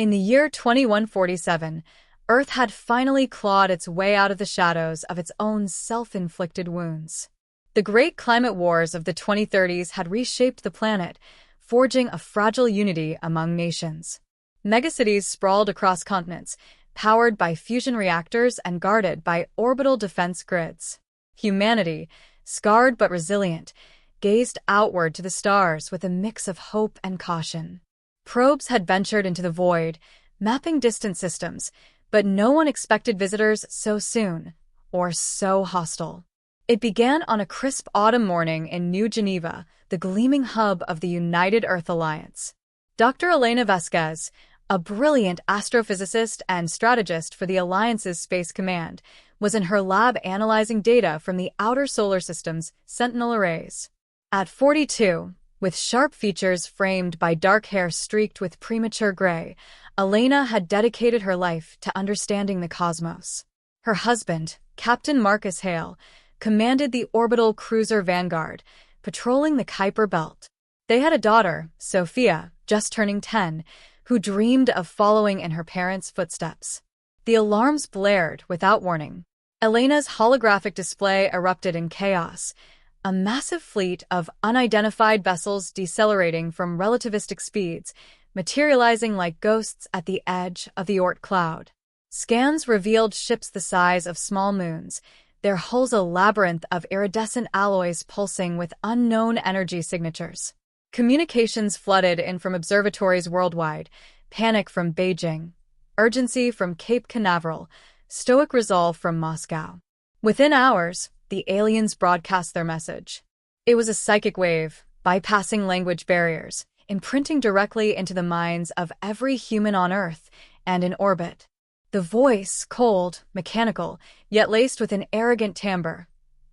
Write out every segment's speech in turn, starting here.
In the year 2147, Earth had finally clawed its way out of the shadows of its own self-inflicted wounds. The great climate wars of the 2030s had reshaped the planet, forging a fragile unity among nations. Megacities sprawled across continents, powered by fusion reactors and guarded by orbital defense grids. Humanity, scarred but resilient, gazed outward to the stars with a mix of hope and caution. Probes had ventured into the void, mapping distant systems, but no one expected visitors so soon, or so hostile. It began on a crisp autumn morning in New Geneva, the gleaming hub of the United Earth Alliance. Dr. Elena Vasquez, a brilliant astrophysicist and strategist for the Alliance's Space Command, was in her lab analyzing data from the outer solar system's sentinel arrays. At 42, with sharp features framed by dark hair streaked with premature gray, Elena had dedicated her life to understanding the cosmos. Her husband, Captain Marcus Hale, commanded the orbital cruiser Vanguard, patrolling the Kuiper Belt. They had a daughter, Sophia, just turning 10, who dreamed of following in her parents' footsteps. The alarms blared without warning. Elena's holographic display erupted in chaos, a massive fleet of unidentified vessels decelerating from relativistic speeds, materializing like ghosts at the edge of the Oort cloud. Scans revealed ships the size of small moons, their hulls a labyrinth of iridescent alloys pulsing with unknown energy signatures. Communications flooded in from observatories worldwide, panic from Beijing, urgency from Cape Canaveral, stoic resolve from Moscow. Within hours, the aliens broadcast their message. It was a psychic wave, bypassing language barriers, imprinting directly into the minds of every human on Earth and in orbit. The voice, cold, mechanical, yet laced with an arrogant timbre,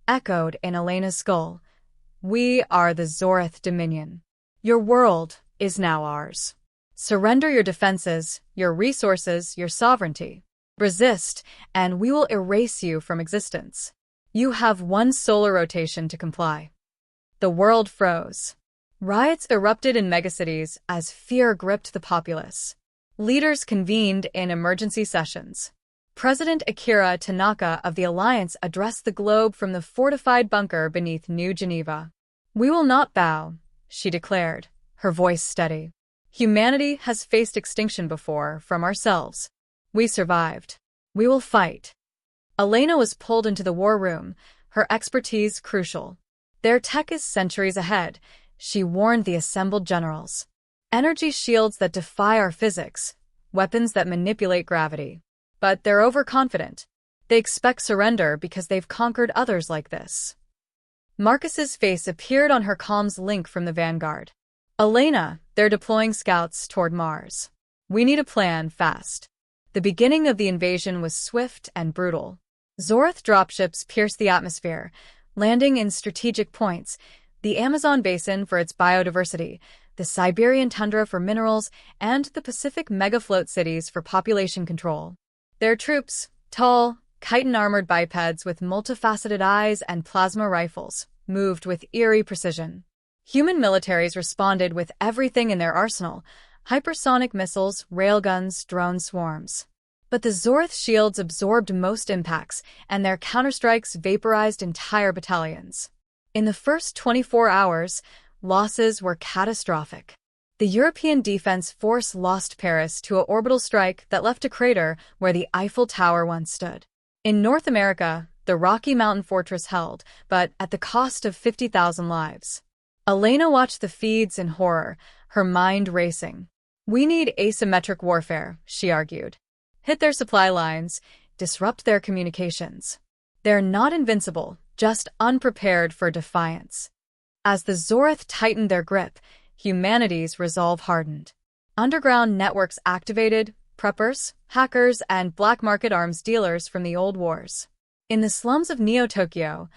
echoed in Elena's skull. "We are the Zorith Dominion. Your world is now ours. Surrender your defenses, your resources, your sovereignty. Resist, and we will erase you from existence. You have one solar rotation to comply." The world froze. Riots erupted in megacities as fear gripped the populace. Leaders convened in emergency sessions. President Akira Tanaka of the Alliance addressed the globe from the fortified bunker beneath New Geneva. "We will not bow," she declared, her voice steady. "Humanity has faced extinction before from ourselves. We survived. We will fight." Elena was pulled into the war room, her expertise crucial. "Their tech is centuries ahead," she warned the assembled generals. "Energy shields that defy our physics, weapons that manipulate gravity. But they're overconfident. They expect surrender because they've conquered others like this." Marcus's face appeared on her comms link from the Vanguard. "Elena, they're deploying scouts toward Mars. We need a plan fast." The beginning of the invasion was swift and brutal. Zorith dropships pierced the atmosphere, landing in strategic points, the Amazon basin for its biodiversity, the Siberian tundra for minerals, and the Pacific megafloat cities for population control. Their troops, tall, chitin-armored bipeds with multifaceted eyes and plasma rifles, moved with eerie precision. Human militaries responded with everything in their arsenal: hypersonic missiles, railguns, drone swarms. But the Zorith shields absorbed most impacts, and their counterstrikes vaporized entire battalions. In the first 24 hours, losses were catastrophic. The European Defense Force lost Paris to an orbital strike that left a crater where the Eiffel Tower once stood. In North America, the Rocky Mountain Fortress held, but at the cost of 50,000 lives. Elena watched the feeds in horror, her mind racing. "We need asymmetric warfare," she argued. "Hit their supply lines, disrupt their communications. They're not invincible, just unprepared for defiance." As the Zorith tightened their grip, humanity's resolve hardened. Underground networks activated, preppers, hackers, and black market arms dealers from the old wars. In the slums of Neo-Tokyo,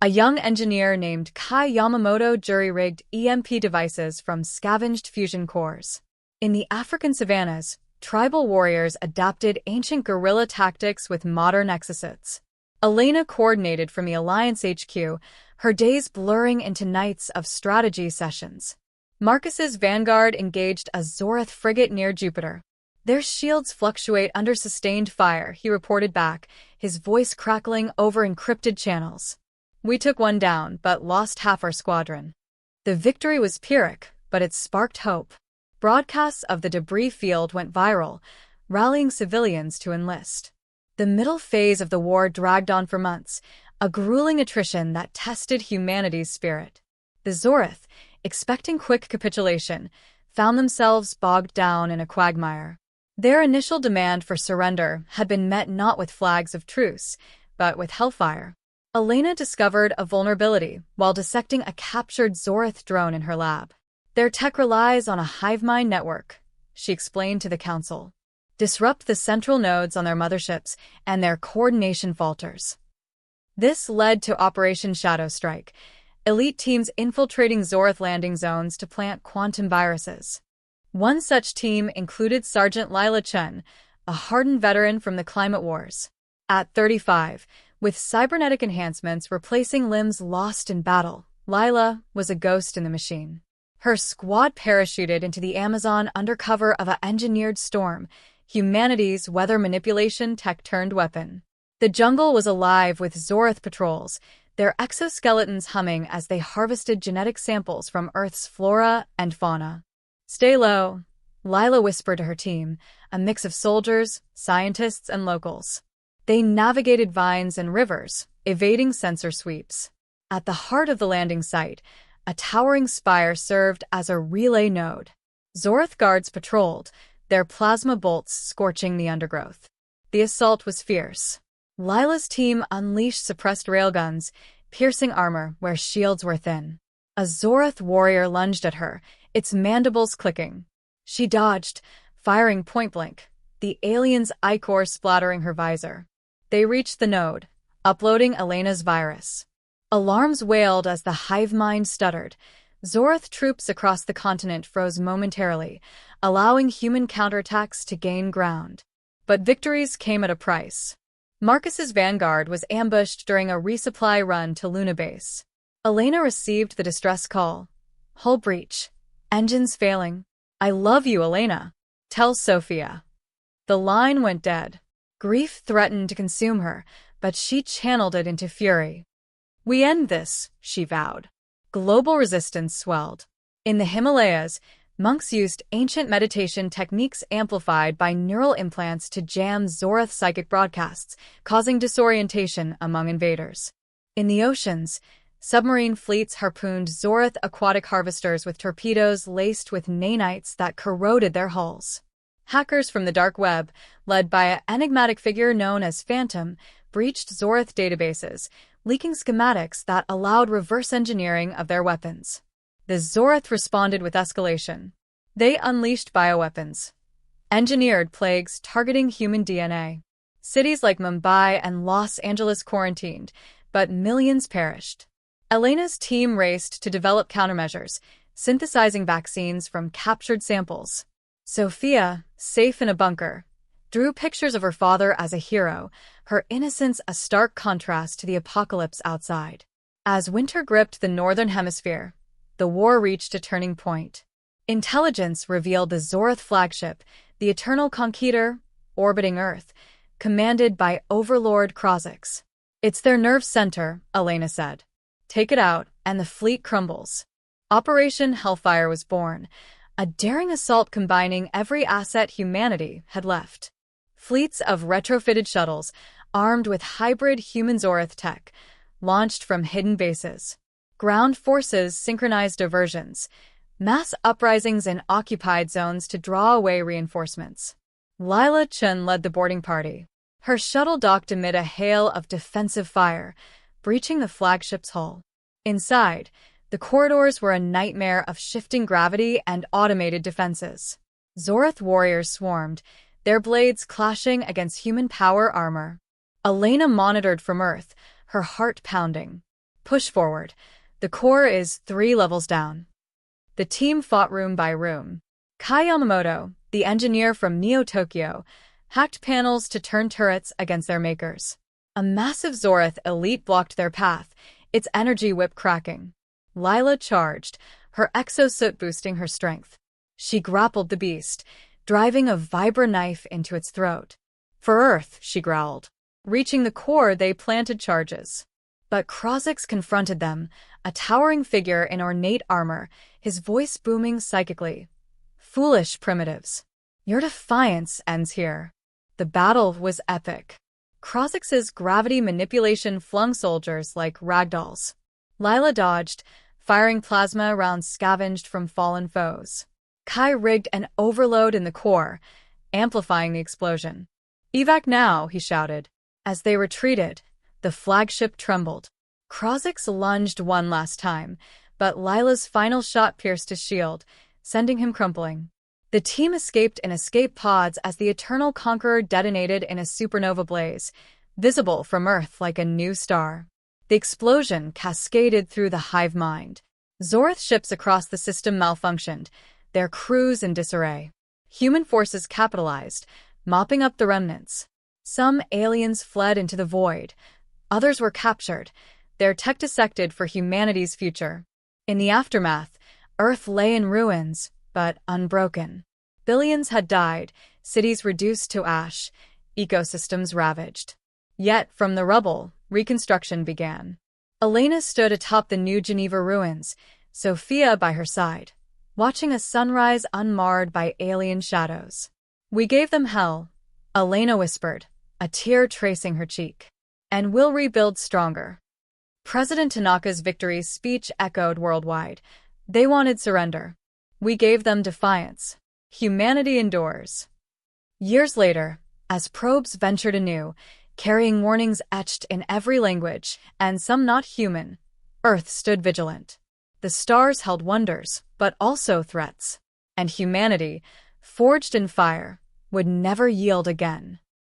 a young engineer named Kai Yamamoto jury-rigged EMP devices from scavenged fusion cores. In the African savannas, tribal warriors adapted ancient guerrilla tactics with modern exocets. Elena coordinated from the Alliance HQ, her days blurring into nights of strategy sessions. Marcus's Vanguard engaged a Zorith frigate near Jupiter. Their shields fluctuate under sustained fire, he reported back, his voice crackling over encrypted channels. We took one down, but lost half our squadron. The victory was Pyrrhic, but it sparked hope. Broadcasts of the debris field went viral, rallying civilians to enlist. The middle phase of the war dragged on for months, a grueling attrition that tested humanity's spirit. The Zorith, expecting quick capitulation, found themselves bogged down in a quagmire. Their initial demand for surrender had been met not with flags of truce, but with hellfire. Elena discovered a vulnerability while dissecting a captured Zorith drone in her lab. Their tech relies on a hive mind network, she explained to the council. Disrupt the central nodes on their motherships, and their coordination falters. This led to Operation Shadow Strike, elite teams infiltrating Zorith landing zones to plant quantum viruses. One such team included Sergeant Lila Chen, a hardened veteran from the climate wars. At 35, with cybernetic enhancements replacing limbs lost in battle, Lila was a ghost in the machine. Her squad parachuted into the Amazon under cover of an engineered storm, humanity's weather manipulation tech-turned weapon. The jungle was alive with Zorith patrols, their exoskeletons humming as they harvested genetic samples from Earth's flora and fauna. Stay low, Lila whispered to her team, a mix of soldiers, scientists, and locals. They navigated vines and rivers, evading sensor sweeps. At the heart of the landing site, a towering spire served as a relay node. Zorith guards patrolled, their plasma bolts scorching the undergrowth. The assault was fierce. Lila's team unleashed suppressed railguns, piercing armor where shields were thin. A Zorith warrior lunged at her, its mandibles clicking. She dodged, firing point-blank, the alien's ichor splattering her visor. They reached the node, uploading Elena's virus. Alarms wailed as the hive mind stuttered. Zorith troops across the continent froze momentarily, allowing human counterattacks to gain ground. But victories came at a price. Marcus's vanguard was ambushed during a resupply run to Luna Base. Elena received the distress call. Hull breach. Engines failing. I love you, Elena. Tell Sophia. The line went dead. Grief threatened to consume her, but she channeled it into fury. We end this, she vowed. Global resistance swelled. In the Himalayas, monks used ancient meditation techniques amplified by neural implants to jam Zorith psychic broadcasts, causing disorientation among invaders. In the oceans, submarine fleets harpooned Zorith aquatic harvesters with torpedoes laced with nanites that corroded their hulls. Hackers from the dark web, led by an enigmatic figure known as Phantom, breached Zorith databases, leaking schematics that allowed reverse engineering of their weapons. The Zorith responded with escalation. They unleashed bioweapons, engineered plagues targeting human DNA. Cities like Mumbai and Los Angeles quarantined, but millions perished. Elena's team raced to develop countermeasures, synthesizing vaccines from captured samples. Sophia, safe in a bunker, drew pictures of her father as a hero, her innocence a stark contrast to the apocalypse outside. As winter gripped the northern hemisphere, the war reached a turning point. Intelligence revealed the Zorith flagship, the Eternal Conqueror, orbiting Earth, commanded by Overlord Krozix. It's their nerve center, Elena said. Take it out, and the fleet crumbles. Operation Hellfire was born, a daring assault combining every asset humanity had left. Fleets of retrofitted shuttles, armed with hybrid human Zorith tech, launched from hidden bases. Ground forces synchronized diversions, mass uprisings in occupied zones to draw away reinforcements. Lila Chen led the boarding party. Her shuttle docked amid a hail of defensive fire, breaching the flagship's hull. Inside, the corridors were a nightmare of shifting gravity and automated defenses. Zorith warriors swarmed, their blades clashing against human power armor. Elena monitored from Earth, her heart pounding. Push forward. The core is 3 levels down. The team fought room by room. Kai Yamamoto, the engineer from Neo-Tokyo, hacked panels to turn turrets against their makers. A massive Zorith elite blocked their path, its energy whip cracking. Lila charged, her exosuit boosting her strength. She grappled the beast, driving a vibra knife into its throat. For Earth, she growled. Reaching the core, they planted charges. But Krozix confronted them, a towering figure in ornate armor, his voice booming psychically. Foolish primitives. Your defiance ends here. The battle was epic. Krozix's gravity manipulation flung soldiers like ragdolls. Lila dodged, firing plasma rounds scavenged from fallen foes. Kai rigged an overload in the core, amplifying the explosion. Evac now, he shouted. As they retreated, the flagship trembled. Krozix lunged one last time, but Lila's final shot pierced his shield, sending him crumpling. The team escaped in escape pods as the Eternal Conqueror detonated in a supernova blaze, visible from Earth like a new star. The explosion cascaded through the hive mind. Zorth ships across the system malfunctioned, their crews in disarray. Human forces capitalized, mopping up the remnants. Some aliens fled into the void. Others were captured, their tech dissected for humanity's future. In the aftermath, Earth lay in ruins, but unbroken. Billions had died, cities reduced to ash, ecosystems ravaged. Yet, from the rubble, reconstruction began. Elena stood atop the New Geneva ruins, Sophia by her side, watching a sunrise unmarred by alien shadows. We gave them hell, Elena whispered, a tear tracing her cheek. And we'll rebuild stronger. President Tanaka's victory speech echoed worldwide. They wanted surrender. We gave them defiance. Humanity endures. Years later, as probes ventured anew, carrying warnings etched in every language, and some not human, Earth stood vigilant. The stars held wonders, but also threats. And humanity, forged in fire, would never yield again.